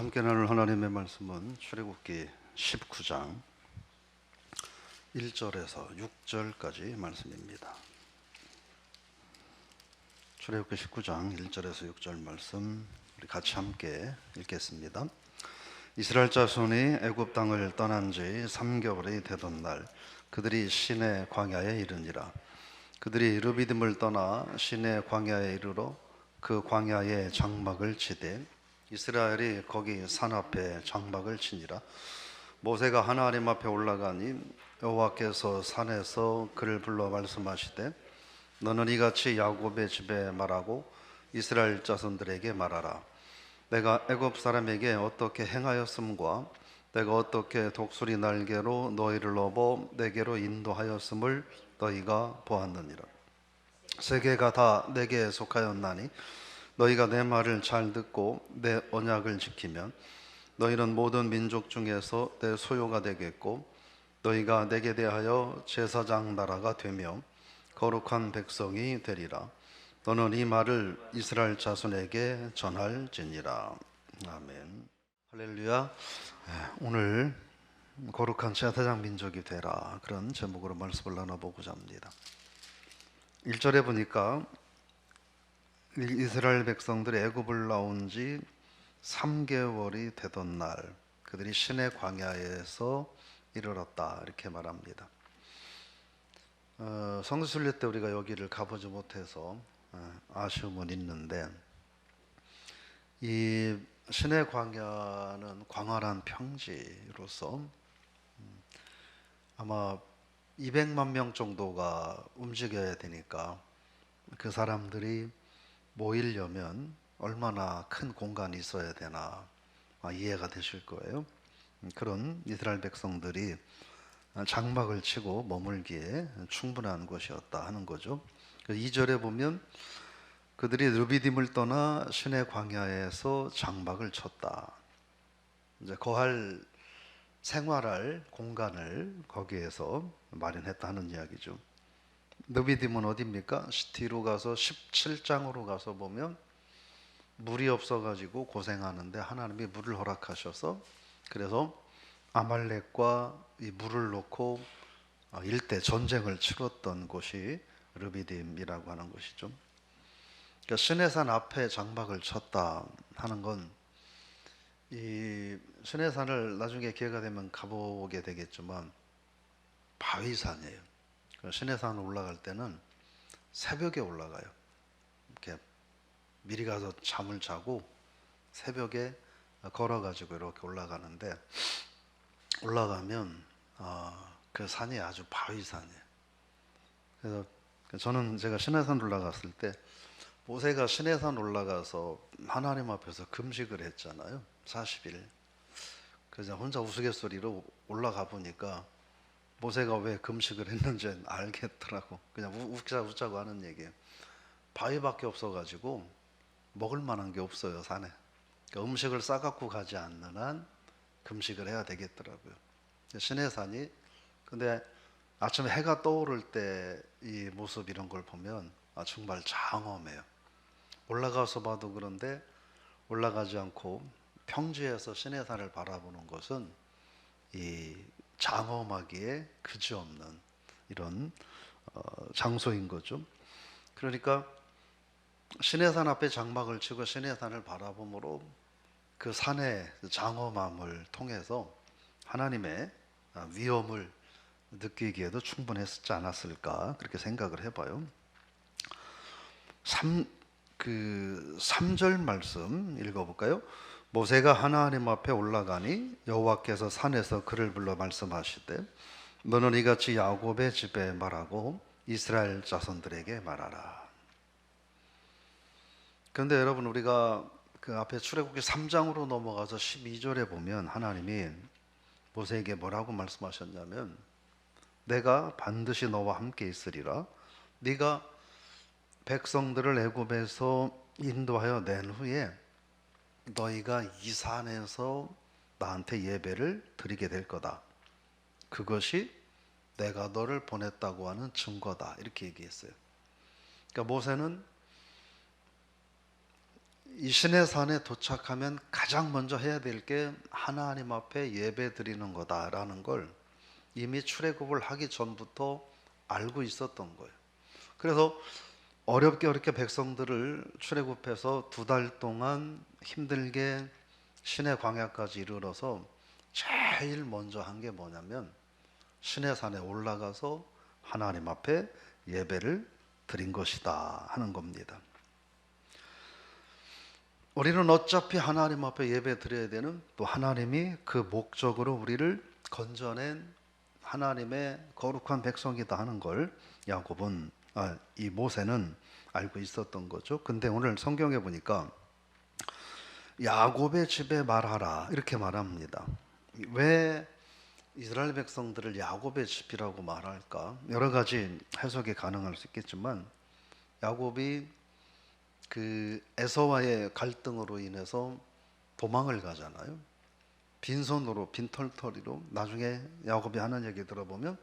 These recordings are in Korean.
함께 나눌 하나님의 말씀은 출애굽기 19장 1절에서 6절까지 말씀입니다. 출애굽기 19장 1절에서 6절 말씀 우리 같이 함께 읽겠습니다. 이스라엘 자손이 애굽 땅을 떠난 지 3개월이 되던 날 그들이 시내 광야에 이르니라. 그들이 르비딤을 떠나 시내 광야에 이르러 그 광야에 장막을 치되 이스라엘이 거기 산 앞에 장막을 치니라. 모세가 하나님 앞에 올라가니 여호와께서 산에서 그를 불러 말씀하시되 너는 이같이 야곱의 집에 말하고 이스라엘 자손들에게 말하라. 내가 애굽 사람에게 어떻게 행하였음과 내가 어떻게 독수리 날개로 너희를 업어 내게로 인도하였음을 너희가 보았느니라. 세계가 다 내게 속하였나니 너희가 내 말을 잘 듣고 내 언약을 지키면 너희는 모든 민족 중에서 내 소유가 되겠고 너희가 내게 대하여 제사장 나라가 되며 거룩한 백성이 되리라. 너는 이 말을 이스라엘 자손에게 전할지니라. 아멘. 할렐루야. 오늘 거룩한 제사장 민족이 되라, 그런 제목으로 말씀을 나눠보고자 합니다. 1절에 보니까 이스라엘 백성들이 애굽을 나온 지 3개월이 되던 날 그들이 시내 광야에서 이르렀다, 이렇게 말합니다. 성수순례 때 우리가 여기를 가보지 못해서 아쉬움은 있는데, 이 시내 광야는 광활한 평지로서 아마 200만 명 정도가 움직여야 되니까 그 사람들이 모이려면 얼마나 큰 공간이 있어야 되나 이해가 되실 거예요. 그런 이스라엘 백성들이 장막을 치고 머물기에 충분한 곳이었다 하는 거죠. 2절에 보면 그들이 르비딤을 떠나 시내 광야에서 장막을 쳤다. 이제 거할 생활할 공간을 거기에서 마련했다 하는 이야기죠. 르비딤은 어디입니까? 뒤로 가서 17장으로 가서 보면 물이 없어가지고 고생하는데 하나님이 물을 허락하셔서 그래서 아말렉과 이 물을 놓고 일대 전쟁을 치렀던 곳이 르비딤이라고 하는 것이죠. 그러니까 시내산 앞에 장막을 쳤다 하는 건 이 시내산을 나중에 기회가 되면 가보게 되겠지만 바위산이에요. 시내산 올라갈 때는 새벽에 올라가요. 이렇게 미리 가서 잠을 자고 새벽에 걸어가지고 이렇게 올라가는데, 올라가면 그 산이 아주 바위산이에요. 그래서 저는 제가 시내산 올라갔을 때 모세가 시내산 올라가서 하나님 앞에서 금식을 했잖아요. 40일. 그래서 혼자 우스갯소리로 올라가 보니까 모세가 왜 금식을 했는지 알겠더라고. 그냥 웃자고 하는 얘기예요. 바위밖에 없어가지고 먹을 만한 게 없어요, 산에. 그러니까 음식을 싸갖고 가지 않는 한 금식을 해야 되겠더라고요. 시내산이, 근데 아침에 해가 떠오를 때 이 모습 이런 걸 보면 정말 장엄해요. 올라가서 봐도 그런데 올라가지 않고 평지에서 시내산을 바라보는 것은 이 장엄하기에 그지없는 이런 장소인 거죠. 그러니까 시내산 앞에 장막을 치고 시내산을 바라보므로 그 산의 장엄함을 통해서 하나님의 위엄을 느끼기에도 충분했지 않았을까, 그렇게 생각을 해봐요. 3절 말씀 읽어볼까요? 모세가 하나님 앞에 올라가니 여호와께서 산에서 그를 불러 말씀하시되 너는 이같이 야곱의 집에 말하고 이스라엘 자손들에게 말하라. 그런데 여러분, 우리가 그 앞에 출애굽기 3장으로 넘어가서 12절에 보면 하나님이 모세에게 뭐라고 말씀하셨냐면 내가 반드시 너와 함께 있으리라. 네가 백성들을 애굽에서 인도하여 낸 후에 너희가 이 산에서 나한테 예배를 드리게 될 거다. 그것이 내가 너를 보냈다고 하는 증거다. 이렇게 얘기했어요. 그러니까 모세는 이 시내산에 도착하면 가장 먼저 해야 될 게 하나님 앞에 예배 드리는 거다라는 걸 이미 출애굽을 하기 전부터 알고 있었던 거예요. 그래서 어렵게 백성들을 출애굽해서 2달 동안 힘들게 시내 광야까지 이르러서 제일 먼저 한 게 뭐냐면 시내산에 올라가서 하나님 앞에 예배를 드린 것이다 하는 겁니다. 우리는 어차피 하나님 앞에 예배 드려야 되는, 또 하나님이 그 목적으로 우리를 건져낸 하나님의 거룩한 백성이다 하는 걸 이 모세는 알고 있었던 거죠. 근데 오늘 성경에 보니까 야곱의 집에 말하라 이렇게 말합니다. 왜 이스라엘 백성들을 야곱의 집이라고 말할까? 여러 가지 해석이 가능할 수 있겠지만, 야곱이 그 에서와의 갈등으로 인해서 도망을 가잖아요. 빈손으로, 빈털터리로. 나중에 야곱이 하는 얘기 들어보면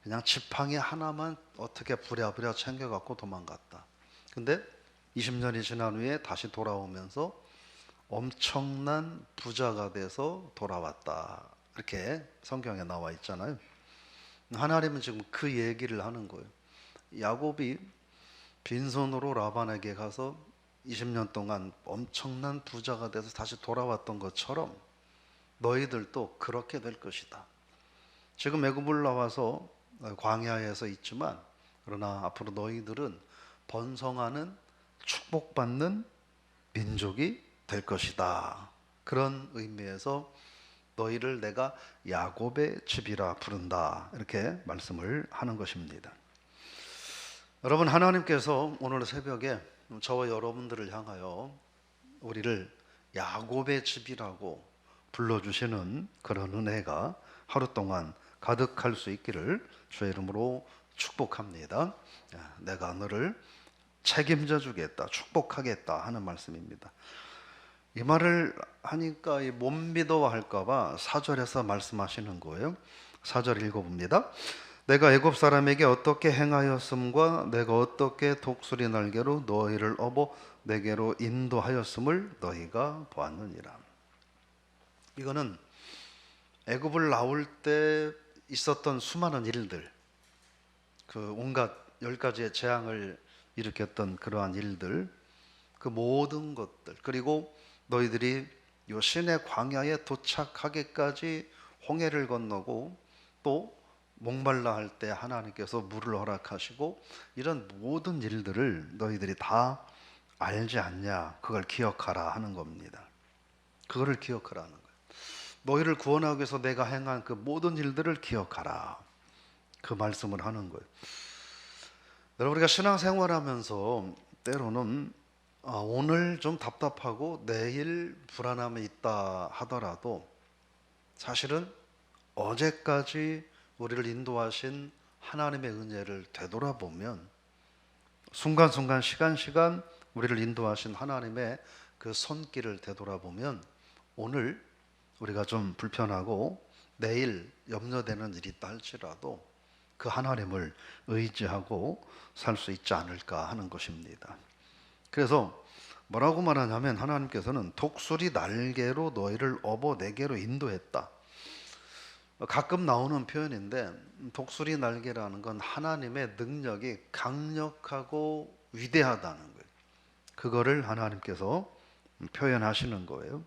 그냥 지팡이 하나만 어떻게 부랴부랴 챙겨갖고 도망갔다. 근데 20년이 지난 후에 다시 돌아오면서 엄청난 부자가 돼서 돌아왔다, 이렇게 성경에 나와 있잖아요. 하나님은 지금 그 얘기를 하는 거예요. 야곱이 빈손으로 라반에게 가서 20년 동안 엄청난 부자가 돼서 다시 돌아왔던 것처럼 너희들도 그렇게 될 것이다. 지금 애굽을 나와서 광야에서 있지만, 그러나 앞으로 너희들은 번성하는, 축복받는 민족이 될 것이다. 그런 의미에서 너희를 내가 야곱의 집이라 부른다, 이렇게 말씀을 하는 것입니다. 여러분, 하나님께서 오늘 새벽에 저와 여러분들을 향하여 우리를 야곱의 집이라고 불러주시는 그런 은혜가 하루 동안 가득할 수 있기를 주의 이름으로 축복합니다. 내가 너를 책임져 주겠다, 축복하겠다 하는 말씀입니다. 이 말을 하니까 못 믿어 할까봐 4절에서 말씀하시는 거예요. 4절 읽어봅니다. 내가 애굽 사람에게 어떻게 행하였음과 내가 어떻게 독수리 날개로 너희를 업어 내게로 인도하였음을 너희가 보았느니라. 이거는 애굽을 나올 때 있었던 수많은 일들, 그 온갖 10가지의 재앙을 일으켰던 그러한 일들, 그 모든 것들, 그리고 너희들이 요 시내 광야에 도착하기까지 홍해를 건너고 또 목말라 할 때 하나님께서 물을 허락하시고, 이런 모든 일들을 너희들이 다 알지 않냐, 그걸 기억하라 하는 겁니다. 그거를 기억하라는 거예요. 너희를 구원하기 위해서 내가 행한 그 모든 일들을 기억하라, 그 말씀을 하는 거예요. 여러분, 우리가 신앙생활하면서 때로는 오늘 좀 답답하고 내일 불안함이 있다 하더라도 사실은 어제까지 우리를 인도하신 하나님의 은혜를 되돌아보면, 순간순간 시간 우리를 인도하신 하나님의 그 손길을 되돌아보면, 오늘 우리가 좀 불편하고 내일 염려되는 일이 있다 할지라도 그 하나님을 의지하고 살 수 있지 않을까 하는 것입니다. 그래서 뭐라고 말하냐면, 하나님께서는 독수리 날개로 너희를 업어 내게로 인도했다. 가끔 나오는 표현인데, 독수리 날개라는 건 하나님의 능력이 강력하고 위대하다는 거예요. 그거를 하나님께서 표현하시는 거예요.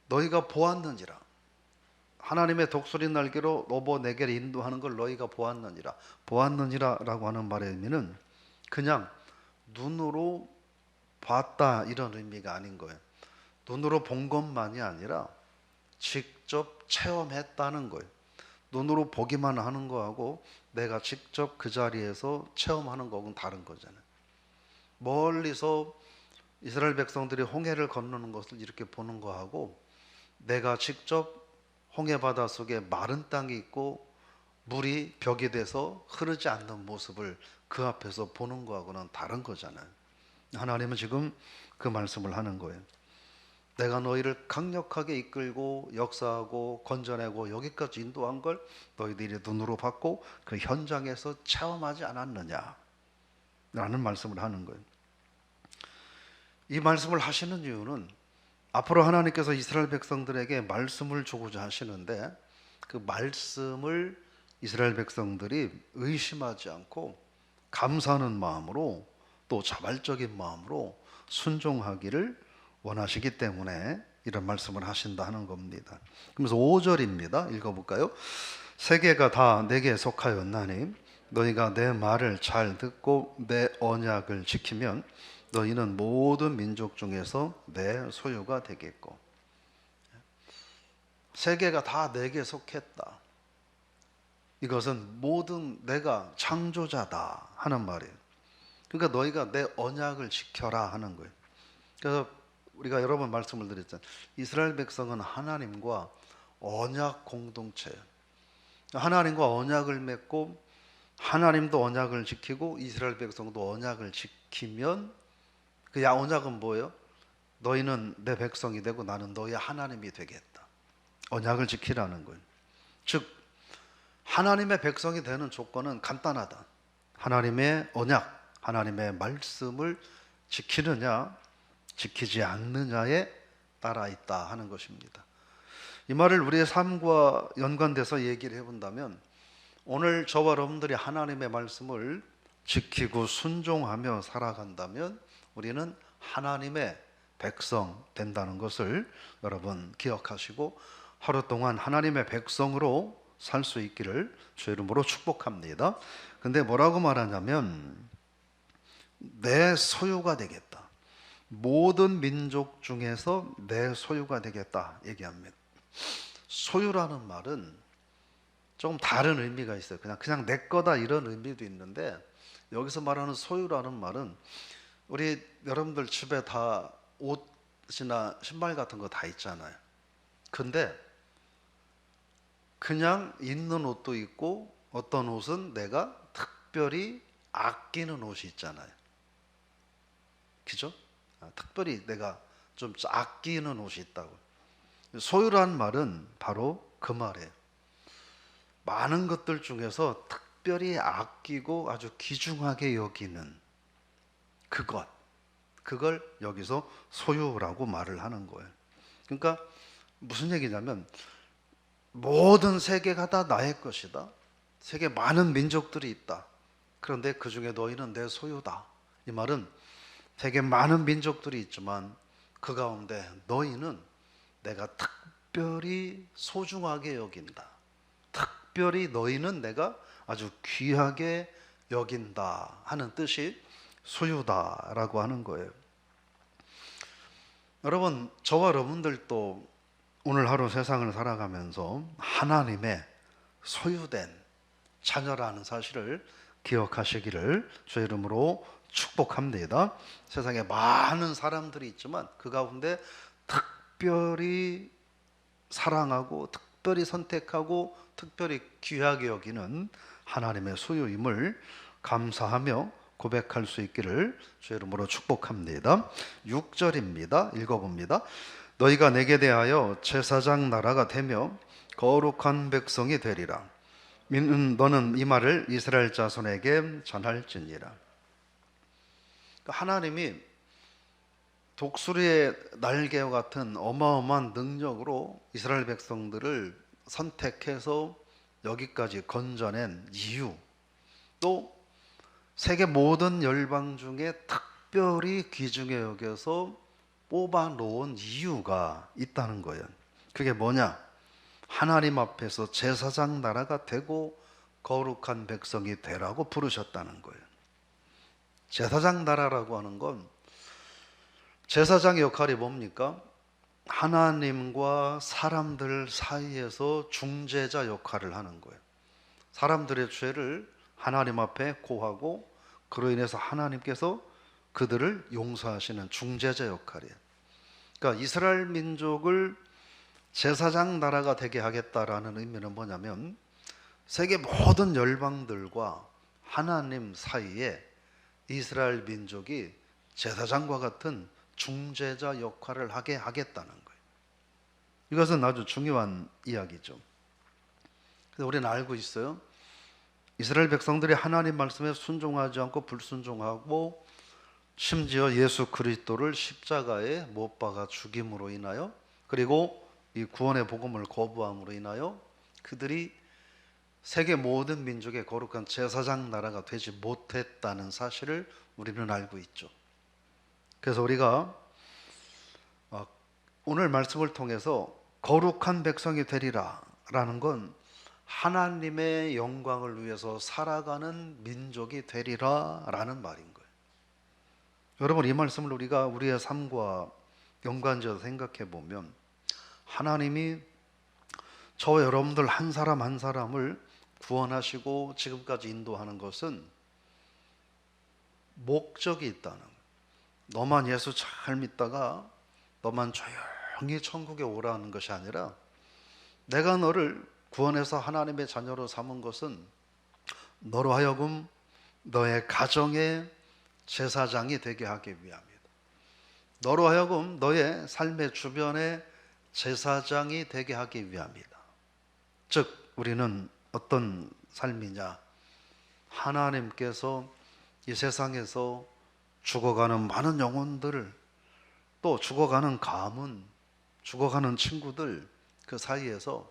너희가 보았느니라. 하나님의 독수리 날개로 업어 내게로 인도하는 걸 너희가 보았느니라. 보았느니라라고 하는 말의 의미는 그냥 눈으로 봤다, 이런 의미가 아닌 거예요. 눈으로 본 것만이 아니라 직접 체험했다는 거예요. 눈으로 보기만 하는 거하고 내가 직접 그 자리에서 체험하는 거하고는 다른 거잖아요. 멀리서 이스라엘 백성들이 홍해를 건너는 것을 이렇게 보는 거하고, 내가 직접 홍해 바다 속에 마른 땅이 있고 물이 벽이 돼서 흐르지 않는 모습을 그 앞에서 보는 거하고는 다른 거잖아요. 하나님은 지금 그 말씀을 하는 거예요. 내가 너희를 강력하게 이끌고 역사하고 건져내고 여기까지 인도한 걸 너희들이 눈으로 봤고 그 현장에서 체험하지 않았느냐 라는 말씀을 하는 거예요. 이 말씀을 하시는 이유는 앞으로 하나님께서 이스라엘 백성들에게 말씀을 주고자 하시는데, 그 말씀을 이스라엘 백성들이 의심하지 않고 감사하는 마음으로, 또 자발적인 마음으로 순종하기를 원하시기 때문에 이런 말씀을 하신다 하는 겁니다. 그래서 5절입니다. 읽어볼까요? 세계가 다 내게 속하였나니 너희가 내 말을 잘 듣고 내 언약을 지키면 너희는 모든 민족 중에서 내 소유가 되겠고. 세계가 다 내게 속했다. 이것은 모든 내가 창조자다 하는 말이에요. 그러니까 너희가 내 언약을 지켜라 하는 거예요. 그래서 우리가 여러 번 말씀을 드렸잖아요. 이스라엘 백성은 하나님과 언약 공동체예요. 하나님과 언약을 맺고 하나님도 언약을 지키고 이스라엘 백성도 언약을 지키면 그 언약은 뭐예요? 너희는 내 백성이 되고 나는 너희 하나님이 되겠다. 언약을 지키라는 거예요. 즉 하나님의 백성이 되는 조건은 간단하다. 하나님의 언약, 하나님의 말씀을 지키느냐 지키지 않느냐에 따라 있다 하는 것입니다. 이 말을 우리의 삶과 연관돼서 얘기를 해본다면, 오늘 저와 여러분들이 하나님의 말씀을 지키고 순종하며 살아간다면 우리는 하나님의 백성 된다는 것을 여러분 기억하시고 하루 동안 하나님의 백성으로 살 수 있기를 주의 이름으로 축복합니다. 근데 뭐라고 말하냐면 내 소유가 되겠다. 모든 민족 중에서 내 소유가 되겠다 얘기합니다. 소유라는 말은 조금 다른 의미가 있어요. 그냥 내 거다 이런 의미도 있는데, 여기서 말하는 소유라는 말은 우리 여러분들 집에 다 옷이나 신발 같은 거 다 있잖아요. 근데 그냥 있는 옷도 있고 어떤 옷은 내가 특별히 아끼는 옷이 있잖아요. 그죠? 특별히 내가 좀 아끼는 옷이 있다고. 소유라는 말은 바로 그 말이에요. 많은 것들 중에서 특별히 아끼고 아주 귀중하게 여기는 그걸 여기서 소유라고 말을 하는 거예요. 그러니까 무슨 얘기냐면 모든 세계가 다 나의 것이다. 세계 많은 민족들이 있다. 그런데 그 중에 너희는 내 소유다. 이 말은 세계 많은 민족들이 있지만 그 가운데 너희는 내가 특별히 소중하게 여긴다. 특별히 너희는 내가 아주 귀하게 여긴다 하는 뜻이 소유다라고 하는 거예요. 여러분, 저와 여러분들도 오늘 하루 세상을 살아가면서 하나님의 소유된 자녀라는 사실을 기억하시기를 주의 이름으로 축복합니다. 세상에 많은 사람들이 있지만 그 가운데 특별히 사랑하고 특별히 선택하고 특별히 귀하게 여기는 하나님의 소유임을 감사하며 고백할 수 있기를 주의 이름으로 축복합니다. 6절입니다. 읽어봅니다. 너희가 내게 대하여 제사장 나라가 되며 거룩한 백성이 되리라. 너는 이 말을 이스라엘 자손에게 전할지니라. 하나님이 독수리의 날개와 같은 어마어마한 능력으로 이스라엘 백성들을 선택해서 여기까지 건져낸 이유, 또 세계 모든 열방 중에 특별히 귀중히 여겨서 뽑아놓은 이유가 있다는 거예요. 그게 뭐냐? 하나님 앞에서 제사장 나라가 되고 거룩한 백성이 되라고 부르셨다는 거예요. 제사장 나라라고 하는 건, 제사장의 역할이 뭡니까? 하나님과 사람들 사이에서 중재자 역할을 하는 거예요. 사람들의 죄를 하나님 앞에 고하고 그로 인해서 하나님께서 그들을 용서하시는 중재자 역할이에요. 그러니까 이스라엘 민족을 제사장 나라가 되게 하겠다라는 의미는 뭐냐면, 세계 모든 열방들과 하나님 사이에 이스라엘 민족이 제사장과 같은 중재자 역할을 하게 하겠다는 거예요. 이것은 아주 중요한 이야기죠. 그래서 우리는 알고 있어요. 이스라엘 백성들이 하나님 말씀에 순종하지 않고 불순종하고 심지어 예수 그리스도를 십자가에 못 박아 죽임으로 인하여, 그리고 이 구원의 복음을 거부함으로 인하여 그들이 세계 모든 민족의 거룩한 제사장 나라가 되지 못했다는 사실을 우리는 알고 있죠. 그래서 우리가 오늘 말씀을 통해서 거룩한 백성이 되리라 라는 건 하나님의 영광을 위해서 살아가는 민족이 되리라 라는 말인 거예요. 여러분, 이 말씀을 우리가 우리의 삶과 연관지어서 생각해 보면, 하나님이 저와 여러분들 한 사람 한 사람을 구원하시고 지금까지 인도하는 것은 목적이 있다는 거예요. 너만 예수 잘 믿다가 너만 조용히 천국에 오라는 것이 아니라, 내가 너를 구원해서 하나님의 자녀로 삼은 것은 너로 하여금 너의 가정의 제사장이 되게 하기 위함이다. 너로 하여금 너의 삶의 주변의 제사장이 되게 하기 위함이다. 즉, 우리는 어떤 삶이냐? 하나님께서 이 세상에서 죽어가는 많은 영혼들을, 또 죽어가는 가문, 죽어가는 친구들, 그 사이에서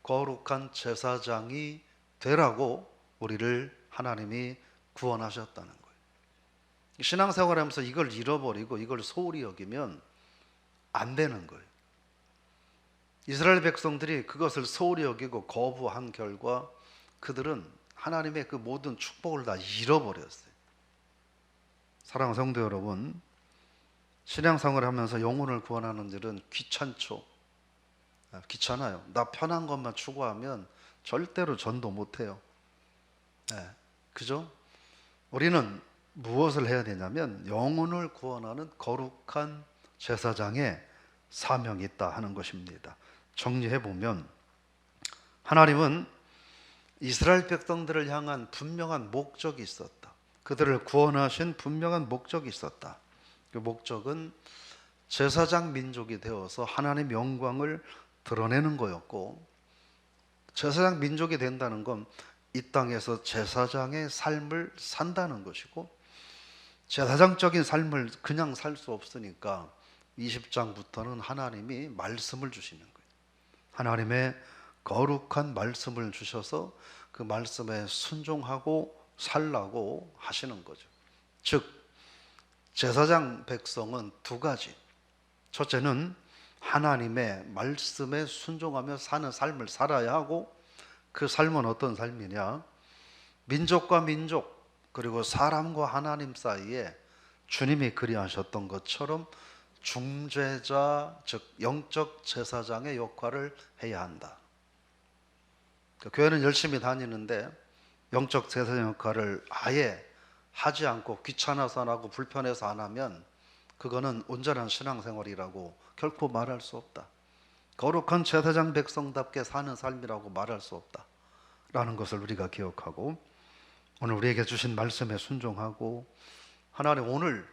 거룩한 제사장이 되라고 우리를 하나님이 구원하셨다는 거예요. 신앙생활하면서 이걸 잃어버리고 이걸 소홀히 여기면 안 되는 거예요. 이스라엘 백성들이 그것을 소홀히 여기고 거부한 결과 그들은 하나님의 그 모든 축복을 다 잃어버렸어요. 사랑하는 성도 여러분, 신앙생활을 하면서 영혼을 구원하는 일은 귀찮죠. 귀찮아요. 나 편한 것만 추구하면 절대로 전도 못해요. 그죠? 우리는 무엇을 해야 되냐면, 영혼을 구원하는 거룩한 제사장의 사명이 있다 하는 것입니다. 정리해보면, 하나님은 이스라엘 백성들을 향한 분명한 목적이 있었다. 그들을 구원하신 분명한 목적이 있었다. 그 목적은 제사장 민족이 되어서 하나님 영광을 드러내는 거였고, 제사장 민족이 된다는 건 이 땅에서 제사장의 삶을 산다는 것이고, 제사장적인 삶을 그냥 살 수 없으니까 20장부터는 하나님이 말씀을 주시는 거예요. 하나님의 거룩한 말씀을 주셔서 그 말씀에 순종하고 살라고 하시는 거죠. 즉, 제사장 백성은 두 가지. 첫째는 하나님의 말씀에 순종하며 사는 삶을 살아야 하고, 그 삶은 어떤 삶이냐? 민족과 민족, 그리고 사람과 하나님 사이에 주님이 그리하셨던 것처럼 중재자, 즉 영적 제사장의 역할을 해야 한다. 교회는 열심히 다니는데 영적 제사장 역할을 아예 하지 않고 귀찮아서 안 하고 불편해서 안 하면 그거는 온전한 신앙생활이라고 결코 말할 수 없다. 거룩한 제사장 백성답게 사는 삶이라고 말할 수 없다라는 것을 우리가 기억하고, 오늘 우리에게 주신 말씀에 순종하고, 하나님 오늘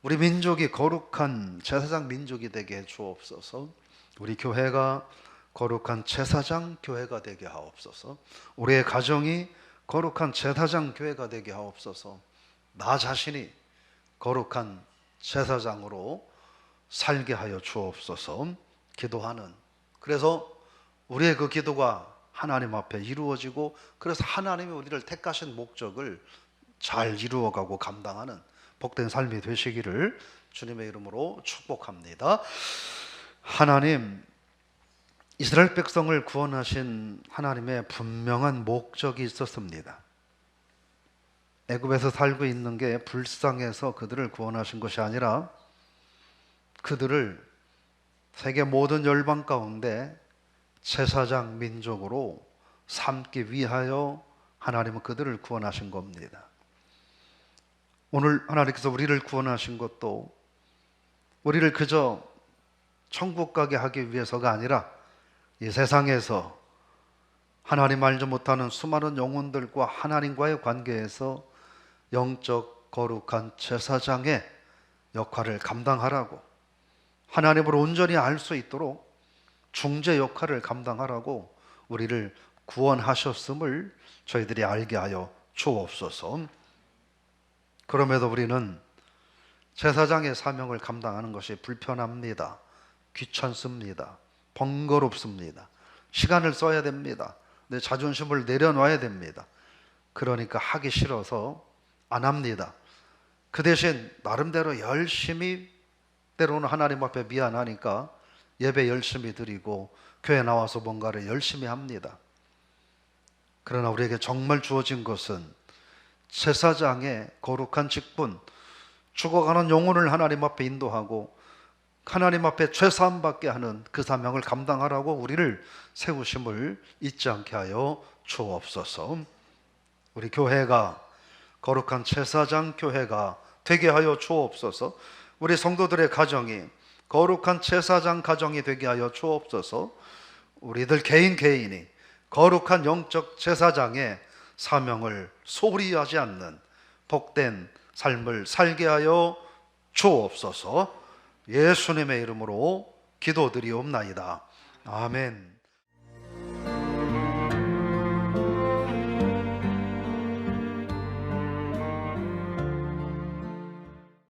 우리 민족이 거룩한 제사장 민족이 되게 해 주옵소서. 우리 교회가 거룩한 제사장 교회가 되게 하옵소서. 우리의 가정이 거룩한 제사장 교회가 되게 하옵소서. 나 자신이 거룩한 제사장으로 살게 하여 주옵소서. 기도하는, 그래서 우리의 그 기도가 하나님 앞에 이루어지고, 그래서 하나님이 우리를 택하신 목적을 잘 이루어가고 감당하는 복된 삶이 되시기를 주님의 이름으로 축복합니다. 하나님, 이스라엘 백성을 구원하신 하나님의 분명한 목적이 있었습니다. 애굽에서 살고 있는 게 불쌍해서 그들을 구원하신 것이 아니라, 그들을 세계 모든 열방 가운데 제사장 민족으로 삼기 위하여 하나님은 그들을 구원하신 겁니다. 오늘 하나님께서 우리를 구원하신 것도 우리를 그저 천국 가게 하기 위해서가 아니라, 이 세상에서 하나님 알지 못하는 수많은 영혼들과 하나님과의 관계에서 영적 거룩한 제사장의 역할을 감당하라고, 하나님을 온전히 알 수 있도록 중재 역할을 감당하라고 우리를 구원하셨음을 저희들이 알게 하여 주옵소서. 그럼에도 우리는 제사장의 사명을 감당하는 것이 불편합니다. 귀찮습니다. 번거롭습니다. 시간을 써야 됩니다. 내 자존심을 내려놔야 됩니다. 그러니까 하기 싫어서 안 합니다. 그 대신 나름대로 열심히, 때로는 하나님 앞에 미안하니까 예배 열심히 드리고 교회 나와서 뭔가를 열심히 합니다. 그러나 우리에게 정말 주어진 것은 제사장의 거룩한 직분, 죽어가는 영혼을 하나님 앞에 인도하고 하나님 앞에 죄사함 받게 하는 그 사명을 감당하라고 우리를 세우심을 잊지 않게 하여 주옵소서. 우리 교회가 거룩한 제사장 교회가 되게 하여 주옵소서. 우리 성도들의 가정이 거룩한 제사장 가정이 되게 하여 주옵소서. 우리들 개인이 거룩한 영적 제사장의 사명을 소홀히 하지 않는 복된 삶을 살게 하여 주옵소서. 예수님의 이름으로 기도드리옵나이다. 아멘.